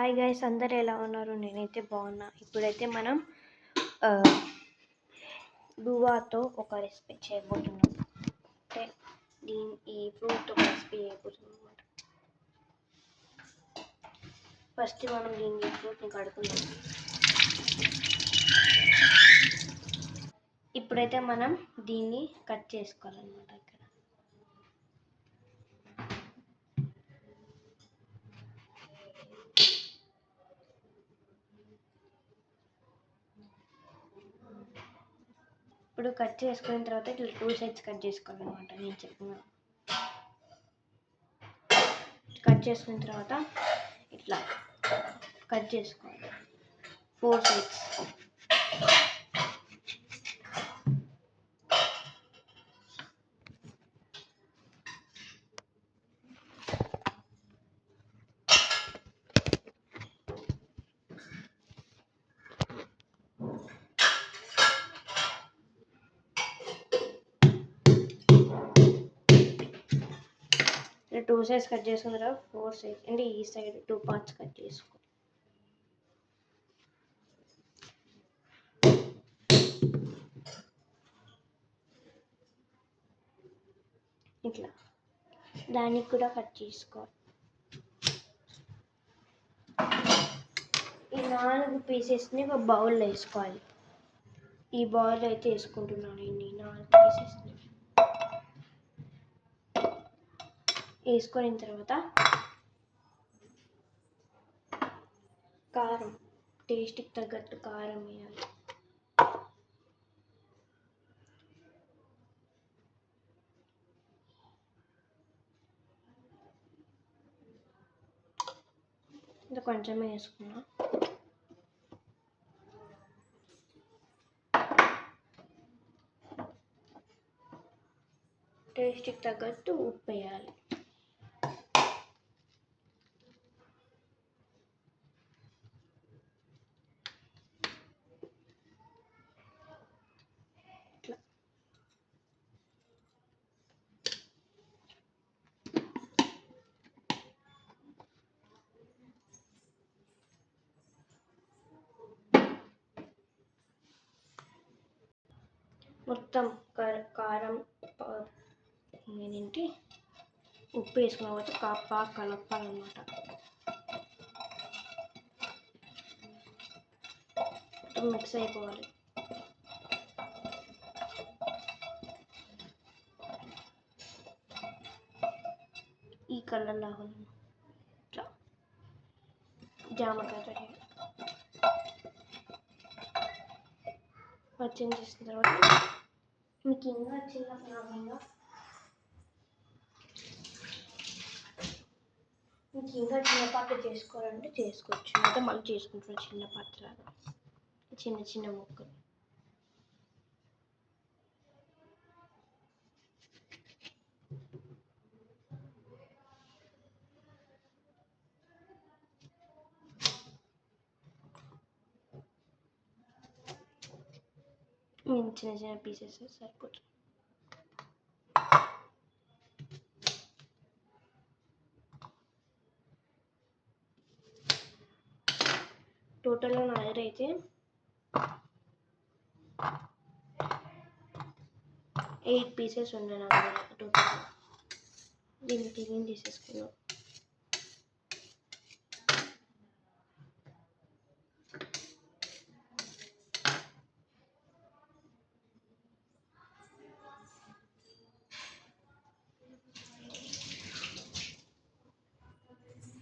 Hi guys, అందరు ఎలా ఉన్నారు? నేనైతే బాగున్నా. ఇప్పుడైతే మనం గువాతో ఒక రెసిపీ చేయబోతున్నాం. అంటే ఈ ఫ్రూట్తో ఒక రెసిపీ చేయబోతున్నాం అనమాట. ఫస్ట్ మనం ఈ ఫ్రూట్ని కడుపుకుందాం. ఇప్పుడైతే మనం దీన్ని కట్ చేసుకోవాలన్నమాట. ఇప్పుడు కట్ చేసుకున్న తర్వాత ఇట్లా 2 సైడ్స్ కట్ చేసుకోవాలన్నమాట. నేను చెప్పిన కట్ చేసుకున్న తర్వాత ఇట్లా కట్ చేసుకోవాలి 4 సైడ్స్. ఇలా 2 సైడ్స్ కట్ చేసుకున్న తర్వాత 4 సైడ్స్ అంటే ఈ సైడ్ 2 పార్ట్స్ కట్ చేసుకో. ఇట్లా దానికి కూడా కట్ చేసుకోవాలి. ఈ 4 పీసెస్ని ఒక బౌల్లో వేసుకోవాలి. ఈ బౌల్లో అయితే వేసుకుంటున్నాను ఈ 4 పీసెస్ని. వేసుకున్న తర్వాత కారం, టేస్ట్కి తగ్గట్టు కారం వేయాలి. ఇంకా కొంచెమే వేసుకున్నా. టేస్ట్కి తగ్గట్టు ఉప్పు వేయాలి. మొత్తం కారం ఏంటి ఉప్పు వేసుకున్న తర్వాత బాగా కలపాలన్నమాట. మిక్స్ అయిపోవాలి. ఈ కలర్ లాగా ఇట్లా జామకాయ రెడీ. పచ్చడి చేసిన తర్వాత మీకు ఇంకా చిన్న పాత్ర చేసుకోవాలంటే చేసుకోవచ్చు. అయితే మళ్ళీ చేసుకుంటున్నాను చిన్న పాత్రలాగా చిన్న చిన్న ముక్కలు. చిన్న చిన్న పీసెస్ సరిపోతుంది. టోటల్గా నా దగ్గర అయితే 8 పీసెస్ ఉన్నాయి నా దగ్గర టోటల్గా. దీన్ని క్లీన్ చేసేసుకున్నాం.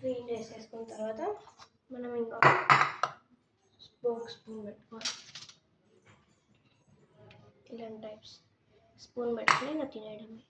క్లీన్ చేసేసుకున్న తర్వాత మనం ఇంకా స్పూన్ పెట్టుకోవాలి. ఇలాంటి టైప్స్ స్పూన్ పెట్టుకుని ఇంకా తినేయడమే.